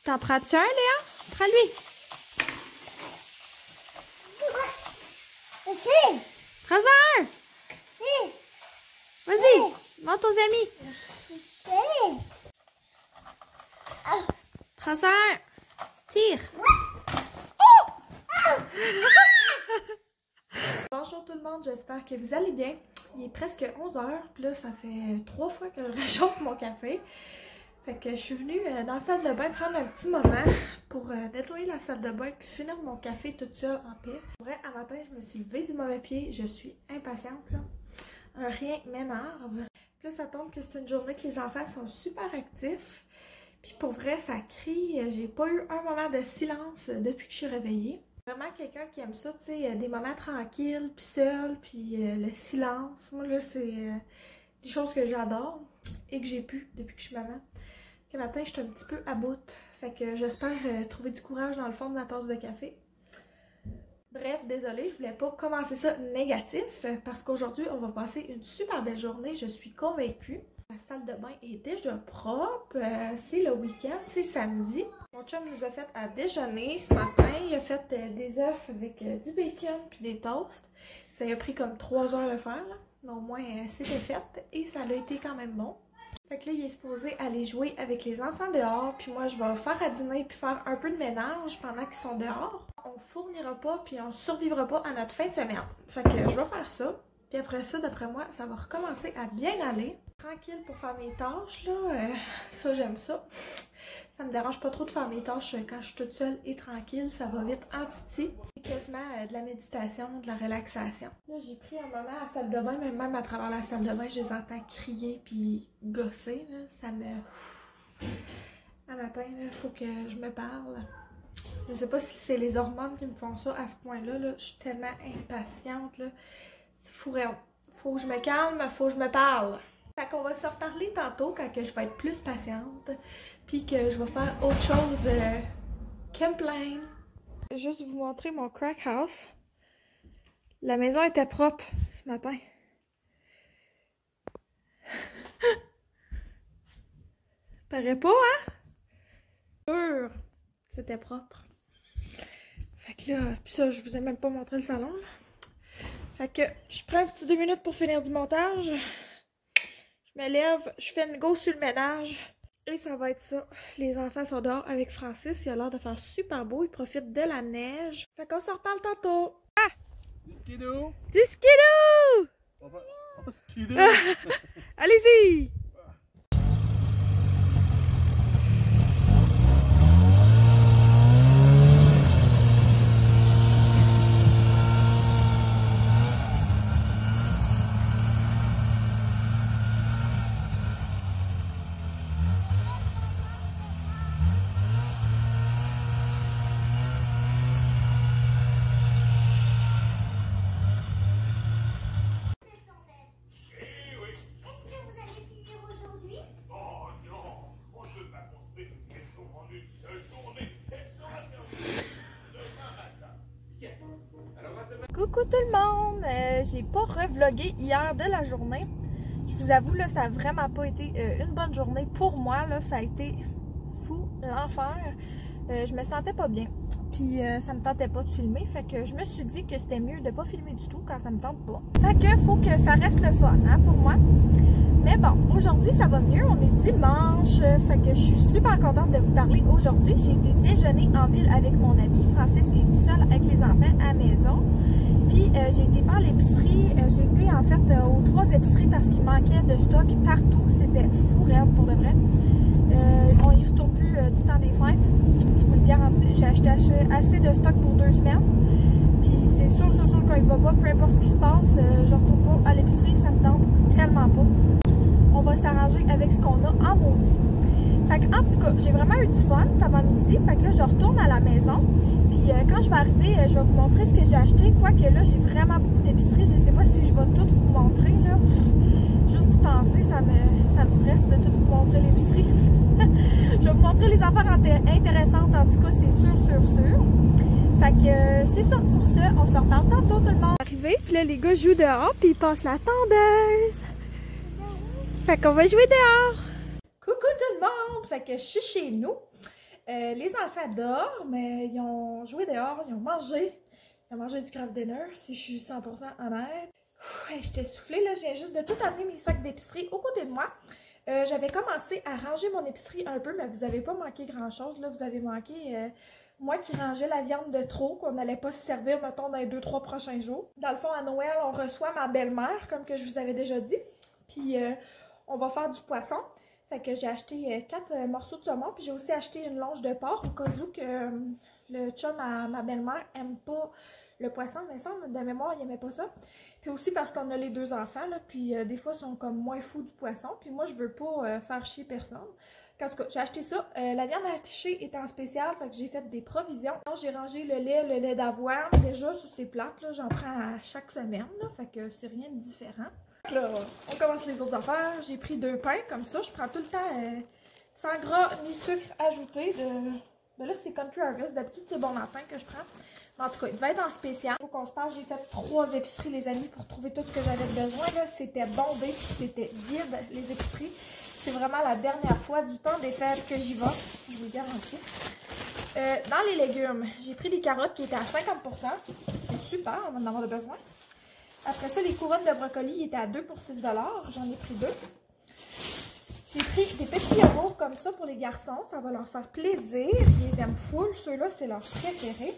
T'en prends-tu un, Léa? Prends-lui. Si. Prends-en un. Si. Vas-y, montre aux amis. Si. Prends-en un. Tire. Oh! Bonjour tout le monde, j'espère que vous allez bien. Il est presque 11 h, puis là ça fait 3 fois que je réchauffe mon café. Fait que je suis venue dans la salle de bain prendre un petit moment pour nettoyer la salle de bain puis finir mon café toute seule en paix. En vrai, à matin, je me suis levée du mauvais pied, je suis impatiente là. Rien m'énerve. Puis là, ça tombe que c'est une journée que les enfants sont super actifs. Puis pour vrai, ça crie. J'ai pas eu un moment de silence depuis que je suis réveillée. Vraiment quelqu'un qui aime ça, tu sais, des moments tranquilles, puis seul, puis le silence. Moi là, c'est des choses que j'adore et que j'ai pu depuis que je suis maman. Ce matin, je suis un petit peu à bout. Fait que j'espère trouver du courage dans le fond de ma tasse de café. Bref, désolée, je voulais pas commencer ça négatif parce qu'aujourd'hui, on va passer une super belle journée, je suis convaincue. La salle de bain est déjà propre, c'est le week-end, c'est samedi. Mon chum nous a fait à déjeuner ce matin, il a fait des œufs avec du bacon puis des toasts. Ça a pris comme 3 heures de faire, là. Mais au moins c'était fait et ça a été quand même bon. Fait que là, il est supposé aller jouer avec les enfants dehors, puis moi, je vais faire à dîner puis faire un peu de ménage pendant qu'ils sont dehors. On fournira pas puis on survivra pas à notre fin de semaine. Fait que je vais faire ça. Puis après ça, d'après moi, ça va recommencer à bien aller. Tranquille pour faire mes tâches, là. Ça, j'aime ça. Ça me dérange pas trop de faire mes tâches quand je suis toute seule et tranquille. Ça va vite en titi. C'est quasiment de la méditation, de la relaxation. Là, j'ai pris un moment à la salle de bain, mais même à travers la salle de bain, je les entends crier puis gosser, là. Ça me... Un matin, il faut que je me parle. Je sais pas si c'est les hormones qui me font ça à ce point-là. Là. Je suis tellement impatiente, là. C'est fou réel. Faut que je me calme, faut que je me parle. Fait qu'on va se reparler tantôt quand que je vais être plus patiente. Puis que je vais faire autre chose que me plaindre. Je vais juste vous montrer mon crack house. La maison était propre ce matin. Paraît pas, hein? Sûr, c'était propre. Fait que là, puis ça, je vous ai même pas montré le salon. Là. Fait que je prends un petit 2 minutes pour finir du montage. Je me lève, je fais une go sur le ménage. Et ça va être ça. Les enfants sont dehors avec Francis. Il a l'air de faire super beau. Il profite de la neige. Fait qu'on se reparle tantôt. Ah! Du skidoo! Du skidoo! Oh, skidoo! Allez-y! Coucou tout le monde! J'ai pas revlogué hier de la journée. Je vous avoue, là, ça a vraiment pas été une bonne journée pour moi. Là, ça a été fou, l'enfer. Je me sentais pas bien. Puis ça me tentait pas de filmer. Fait que je me suis dit que c'était mieux de pas filmer du tout quand ça me tente pas. Fait que faut que ça reste le fun, hein, pour moi. Mais bon, aujourd'hui ça va mieux, on est dimanche, fait que je suis super contente de vous parler aujourd'hui. J'ai été déjeuner en ville avec mon ami, Francis est tout seul avec les enfants à la maison. Puis j'ai été faire l'épicerie, j'ai été en fait aux 3 épiceries parce qu'il manquait de stock partout, c'était fou raide pour de vrai. On y retourne plus du temps des fêtes, je vous le garantis, j'ai acheté assez de stock pour 2 semaines. Puis c'est sûr quand il va pas, peu importe ce qui se passe, je retourne pas à l'épicerie, ça me tente tellement pas. On va s'arranger avec ce qu'on a en maudit. Fait que, en tout cas, j'ai vraiment eu du fun cet avant-midi. Fait que là, je retourne à la maison. Puis quand je vais arriver, je vais vous montrer ce que j'ai acheté. Quoique là, j'ai vraiment beaucoup d'épicerie. Je sais pas si je vais tout vous montrer, là. Juste d'y penser, ça me stresse de tout vous montrer l'épicerie. Je vais vous montrer les affaires intéressantes, en tout cas, c'est sûr. Fait que c'est ça. Sur ce, on se reparle tantôt, tout le monde. Arrivé, puis là, les gars jouent dehors, puis ils passent la tondeuse. Fait qu'on va jouer dehors. Coucou tout le monde! Fait que je suis chez nous. Les enfants dorment, ils ont joué dehors, ils ont mangé du craft dinner, si je suis 100% honnête. J'étais essoufflée, là, je viens juste de tout amener mes sacs d'épicerie aux côtés de moi. J'avais commencé à ranger mon épicerie un peu, mais vous n'avez pas manqué grand-chose, là, vous avez manqué moi qui rangeais la viande de trop, qu'on n'allait pas se servir, mettons, dans les 2-3 prochains jours. Dans le fond, à Noël, on reçoit ma belle-mère, comme que je vous avais déjà dit, puis on va faire du poisson. Fait que j'ai acheté 4 morceaux de saumon, puis j'ai aussi acheté une longe de porc au cas où que le chum à ma belle-mère aime pas le poisson, mais ça, de mémoire, il aimait pas ça. Puis aussi parce qu'on a les 2 enfants, là, puis des fois, ils sont comme moins fous du poisson, puis moi, je veux pas faire chier personne. En tout cas, j'ai acheté ça. La viande hachée était en spécial, fait que j'ai fait des provisions. J'ai rangé le lait d'avoine. Déjà, sur ces plates, là, j'en prends à chaque semaine, là, fait que c'est rien de différent. Là, on commence les autres affaires. J'ai pris 2 pains comme ça. Je prends tout le temps sans gras ni sucre ajouté. Ben là, c'est Country Harvest. D'habitude, c'est bon matin que je prends. Mais en tout cas, il va être en spécial. Faut qu'on se parle. J'ai fait 3 épiceries, les amis, pour trouver tout ce que j'avais besoin. C'était bombé puis c'était vide, les épiceries. C'est vraiment la dernière fois du temps des fêtes que j'y vais. Je vous le garantis. Dans les légumes, j'ai pris des carottes qui étaient à 50%. C'est super, on va en avoir besoin. Après ça, les couronnes de brocoli étaient à 2 pour 6 $. J'en ai pris 2. J'ai pris des petits yogourts comme ça pour les garçons. Ça va leur faire plaisir. Ils les aiment full. Ceux-là, c'est leur préféré.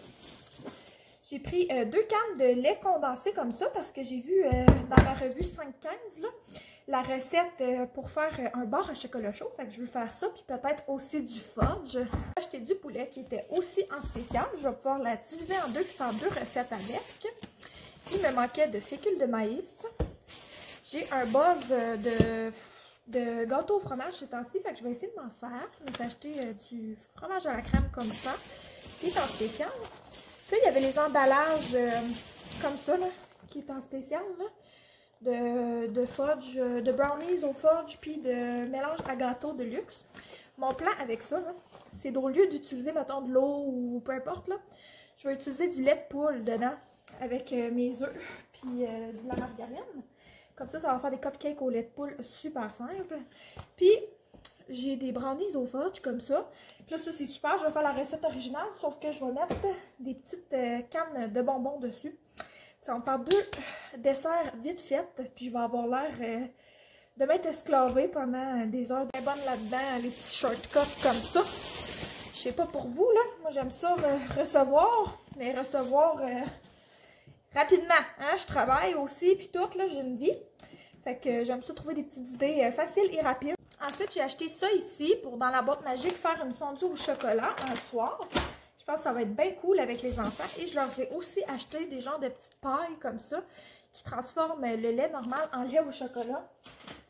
J'ai pris 2 cannes de lait condensé comme ça parce que j'ai vu dans ma revue 5-15 là, la recette pour faire un bar à chocolat chaud. Fait que je veux faire ça. Puis peut-être aussi du fudge. J'ai acheté du poulet qui était aussi en spécial. Je vais pouvoir la diviser en deux et faire 2 recettes avec. Il me manquait de fécule de maïs. J'ai un buzz de gâteau au fromage ces temps-ci, fait que je vais essayer de m'en faire. Je me suis acheté du fromage à la crème comme ça, qui est en spécial. Puis il y avait les emballages comme ça, là, qui est en spécial, là, de fudge, de brownies au fudge, puis de mélange à gâteau de luxe. Mon plan avec ça, c'est au lieu d'utiliser, mettons, de l'eau ou peu importe, là, je vais utiliser du lait de poule dedans. Avec mes œufs puis de la margarine. Comme ça va faire des cupcakes au lait de poule super simple. Puis, j'ai des brownies au fudge comme ça. Puis là, ça, c'est super. Je vais faire la recette originale, sauf que je vais mettre des petites cannes de bonbons dessus. Ça va me faire 2 desserts vite faits. Puis, je vais avoir l'air de m'être esclavée pendant des heures bien bonnes là-dedans. Les petits shortcuts comme ça. Je sais pas pour vous, là. Moi, j'aime ça recevoir. Mais recevoir... rapidement, hein, je travaille aussi, puis tout, là, j'ai une vie. Fait que j'aime ça trouver des petites idées faciles et rapides. Ensuite, j'ai acheté ça ici pour, dans la boîte magique, faire une fondue au chocolat un soir. Je pense que ça va être bien cool avec les enfants. Et je leur ai aussi acheté des genres de petites pailles comme ça, qui transforment le lait normal en lait au chocolat.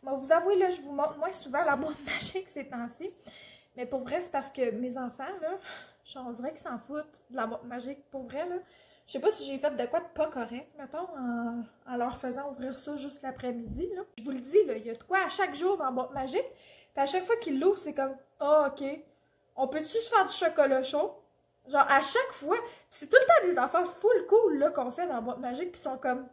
Moi, vous avouez, là, je vous montre moins souvent la boîte magique ces temps-ci. Mais pour vrai, c'est parce que mes enfants, là, on dirait qu'ils s'en foutent de la boîte magique. Pour vrai, là. Je sais pas si j'ai fait de quoi de pas correct, mettons, en leur faisant ouvrir ça juste l'après-midi, là. Je vous le dis, là, il y a de quoi à chaque jour dans la boîte magique. Puis à chaque fois qu'ils l'ouvrent, c'est comme, ah, ok, on peut-tu se faire du chocolat chaud? Genre, à chaque fois, c'est tout le temps des affaires full cool, là, qu'on fait dans la boîte magique, puis ils sont comme,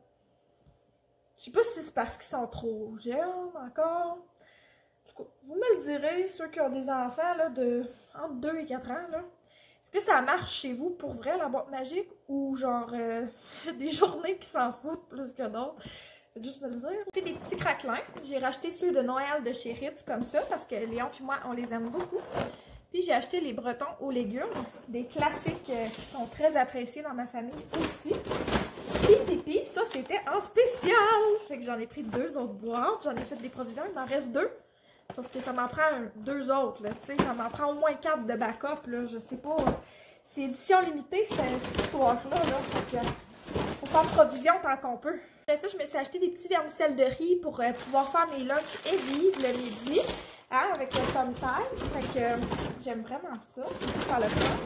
je sais pas si c'est parce qu'ils sont trop jeunes encore. En tout cas, vous me le direz, ceux qui ont des enfants, là, de entre 2 et 4 ans, là. Est-ce que ça marche chez vous pour vrai, la boîte magique, ou genre des journées qui s'en foutent plus que d'autres? Juste me le dire. J'ai des petits craquelins. J'ai racheté ceux de Noël de chez Ritz comme ça, parce que Léon et moi, on les aime beaucoup. Puis j'ai acheté les bretons aux légumes, des classiques qui sont très appréciés dans ma famille aussi. Puis ça c'était en spécial! Fait que j'en ai pris 2 autres boîtes, j'en ai fait des provisions, il m'en reste 2. Sauf que ça m'en prend 2 autres, là, tu sais, ça m'en prend au moins 4 de backup, là, je sais pas. C'est édition limitée, cette histoire-là, là, fait que faut faire provision tant qu'on peut. Après ça, je me suis acheté des petits vermicelles de riz pour pouvoir faire mes lunchs heavy le midi, hein, avec le tom tide. Fait que j'aime vraiment ça, c'est super le fun.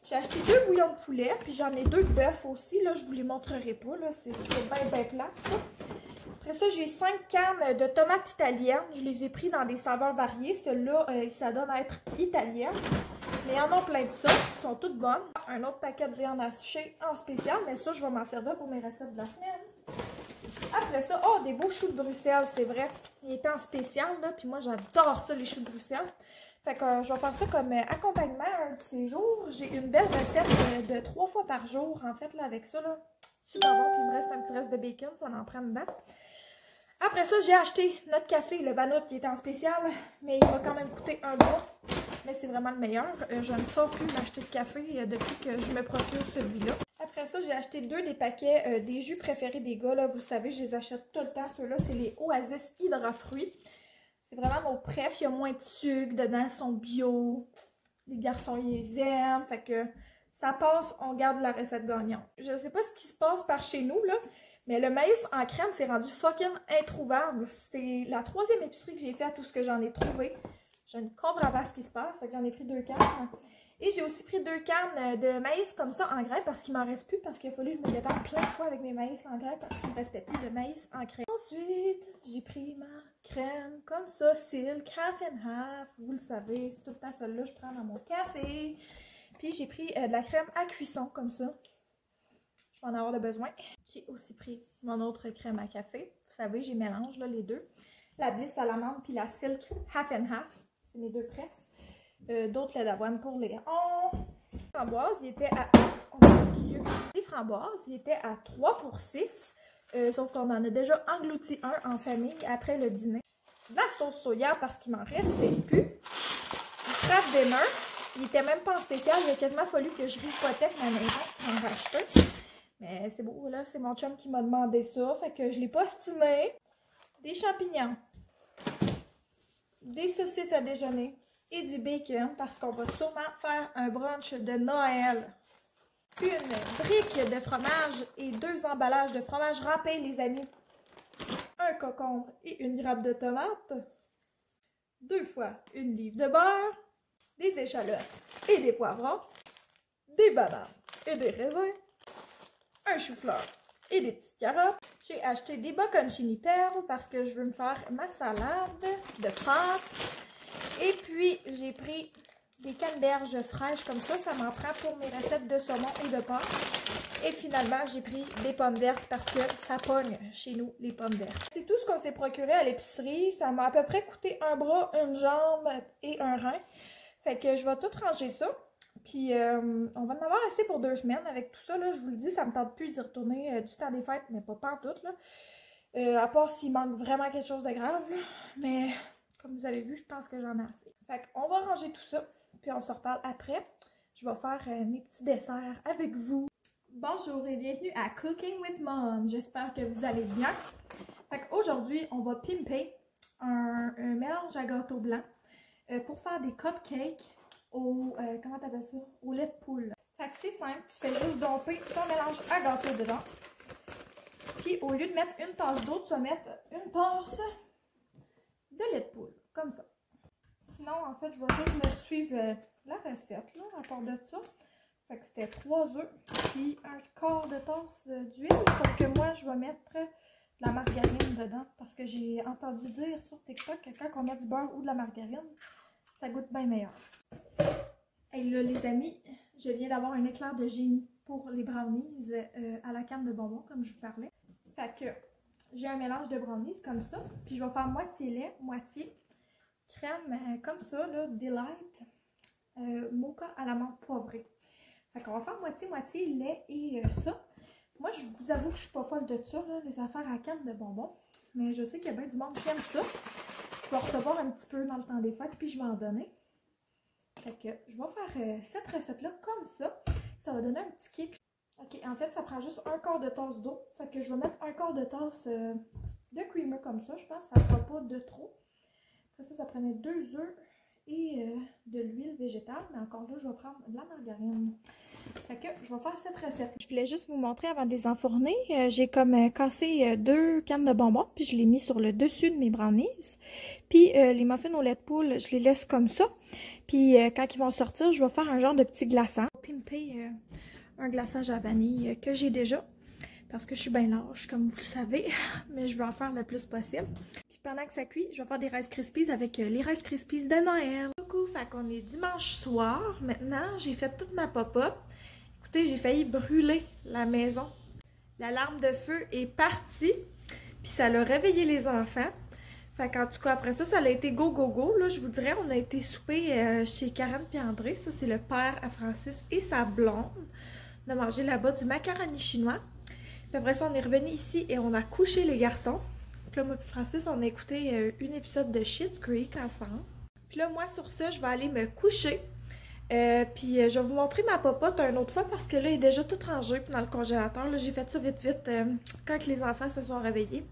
J'ai acheté 2 bouillons de poulet, puis j'en ai 2 de bœuf aussi, là, je vous les montrerai pas, là, c'est bien plate, ça. Après ça, j'ai 5 cannes de tomates italiennes. Je les ai pris dans des saveurs variées. Celles-là, ça donne à être italienne. Mais il y en a plein de ça. Elles sont toutes bonnes. Un autre paquet de viande hachée en spécial. Mais ça, je vais m'en servir pour mes recettes de la semaine. Après ça, oh, des beaux choux de Bruxelles, c'est vrai. Ils étaient en spécial, là. Puis moi, j'adore ça, les choux de Bruxelles. Fait que je vais faire ça comme accompagnement un de ces jours. J'ai une belle recette de 3 fois par jour, en fait, là, avec ça, là. Super bon, puis il me reste un petit reste de bacon, ça en prend dedans. Après ça, j'ai acheté notre café, le Vanout, qui était en spécial, mais il m'a quand même coûté $1. Mais c'est vraiment le meilleur. Je ne sors plus m'acheter de café depuis que je me procure celui-là. Après ça, j'ai acheté 2 des paquets des jus préférés des gars. Là, vous savez, je les achète tout le temps. Ceux-là, c'est les Oasis Hydra Fruits. C'est vraiment nos préf. Il y a moins de sucre dedans, ils sont bio. Les garçons, ils les aiment. Fait que ça passe, on garde la recette gagnante. Je sais pas ce qui se passe par chez nous, là. Mais le maïs en crème, c'est rendu fucking introuvable. C'était la 3e épicerie que j'ai fait à tout ce que j'en ai trouvé. Je ne comprends pas ce qui se passe, fait que j'en ai pris 2 cannes. Et j'ai aussi pris 2 cannes de maïs comme ça en grains parce qu'il m'en reste plus, parce qu'il a fallu que je me débarque plein de fois avec mes maïs en grains parce qu'il ne me restait plus de maïs en crème. Ensuite, j'ai pris ma crème comme ça, Silk, half and half. Vous le savez, c'est tout le temps celle-là que je prends dans mon café. Puis j'ai pris de la crème à cuisson comme ça. Je vais en avoir de besoin. J'ai aussi pris mon autre crème à café. Vous savez, j'ai mélange là, les deux. La Bliss à l'amande puis la Silk half and half. C'est mes 2 prefs. D'autres lait d'avoine pour les Les framboises, il était à... Oh mon Dieu! Les framboises, il était à 3 pour 6. Sauf qu'on en a déjà englouti un en famille après le dîner. De la sauce soya parce qu'il m'en restait plus. Du Kraft Dinner. Il était même pas en spécial. Il a quasiment fallu que je hypothèque ma maison pour en racheter. Mais c'est beau, là. C'est mon chum qui m'a demandé ça. Fait que je l'ai postiné. Des champignons. Des saucisses à déjeuner. Et du bacon parce qu'on va sûrement faire un brunch de Noël. Une brique de fromage et 2 emballages de fromage râpé, les amis. Un concombre et une grappe de tomates. 2 fois une livre de beurre. Des échalotes et des poivrons. Des bananes et des raisins. Un chou-fleur et des petites carottes. J'ai acheté des bocconcini perles parce que je veux me faire ma salade de pâtes. Et puis, j'ai pris des canneberges fraîches comme ça. Ça m'en prend pour mes recettes de saumon et de pâtes. Et finalement, j'ai pris des pommes vertes parce que ça pogne chez nous, les pommes vertes. C'est tout ce qu'on s'est procuré à l'épicerie. Ça m'a à peu près coûté un bras, une jambe et un rein. Fait que je vais tout ranger ça. Puis, on va en avoir assez pour 2 semaines avec tout ça. Là, je vous le dis, ça me tente plus d'y retourner du temps des fêtes, mais pas partout. À part s'il manque vraiment quelque chose de grave. Là. Mais... comme vous avez vu, je pense que j'en ai assez. Fait qu'on va ranger tout ça, puis on se reparle après. Je vais faire mes petits desserts avec vous. Bonjour et bienvenue à Cooking with Mom. J'espère que vous allez bien. Fait qu'aujourd'hui, on va pimper un mélange à gâteau blanc pour faire des cupcakes au, comment t'appelles ça? Au lait de poule. Fait que c'est simple, tu fais juste domper ton mélange à gâteau dedans. Puis au lieu de mettre une tasse d'eau, tu vas mettre une tasse de lait de poule, comme ça. Sinon, en fait, je vais juste me suivre la recette, là, à part de ça. Fait que c'était 3 œufs, puis un quart de tasse d'huile, sauf que moi, je vais mettre de la margarine dedans, parce que j'ai entendu dire sur TikTok que quand on met du beurre ou de la margarine, ça goûte bien meilleur. Et là, les amis, je viens d'avoir un éclair de génie pour les brownies à la canne de bonbons, comme je vous parlais. Fait que j'ai un mélange de brownies comme ça. Puis je vais faire moitié lait, moitié crème comme ça, là, Delight mocha à la menthe poivrée. Fait qu'on va faire moitié-moitié lait et ça. Moi, je vous avoue que je suis pas folle de ça, là, les affaires à canne de bonbons. Mais je sais qu'il y a bien du monde qui aime ça. Je vais recevoir un petit peu dans le temps des fêtes, puis je vais en donner. Fait que je vais faire cette recette-là comme ça. Ça va donner un petit kick. Ok, en fait, ça prend juste un quart de tasse d'eau. Fait que je vais mettre un quart de tasse de creamer comme ça. Je pense que ça ne fera pas de trop. Après ça, ça prenait 2 œufs et de l'huile végétale. Mais encore là, je vais prendre de la margarine. Fait que je vais faire cette recette. Je voulais juste vous montrer avant de les enfourner. J'ai comme cassé 2 cannes de bonbons. Puis je les ai mis sur le dessus de mes brownies. Puis les muffins au lait de poule, je les laisse comme ça. Puis quand ils vont sortir, je vais faire un genre de petit glaçant. Pimper un glaçage à vanille que j'ai déjà. Parce que je suis bien lâche, comme vous le savez. Mais je vais en faire le plus possible. Puis pendant que ça cuit, je vais faire des Rice Krispies avec les Rice Krispies de Noël. Coucou, fait qu'on est dimanche soir. Maintenant, j'ai fait toute ma pop-up. Écoutez, j'ai failli brûler la maison. L'alarme de feu est partie. Puis ça a réveillé les enfants. Fait qu'en tout cas, après ça, ça a été go, go, go. Là, je vous dirais, on a été souper chez Karen et André. Ça, c'est le père à Francis et sa blonde. On a mangé là-bas du macaroni chinois. Puis après ça, on est revenu ici et on a couché les garçons. Puis là, moi et Francis, on a écouté un épisode de Schitt's Creek ensemble. Puis là, moi, sur ça, je vais aller me coucher. Puis je vais vous montrer ma popote une autre fois parce que là, il est déjà tout rangé dans le congélateur. Là, j'ai fait ça vite, vite quand les enfants se sont réveillés.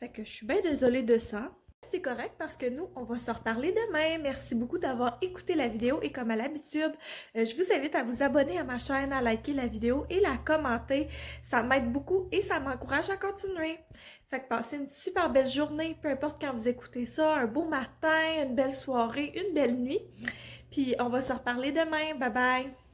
Fait que je suis bien désolée de ça. C'est correct parce que nous, on va se reparler demain. Merci beaucoup d'avoir écouté la vidéo et comme à l'habitude, je vous invite à vous abonner à ma chaîne, à liker la vidéo et la commenter. Ça m'aide beaucoup et ça m'encourage à continuer. Fait que passez une super belle journée, peu importe quand vous écoutez ça, un beau matin, une belle soirée, une belle nuit. Puis on va se reparler demain. Bye bye!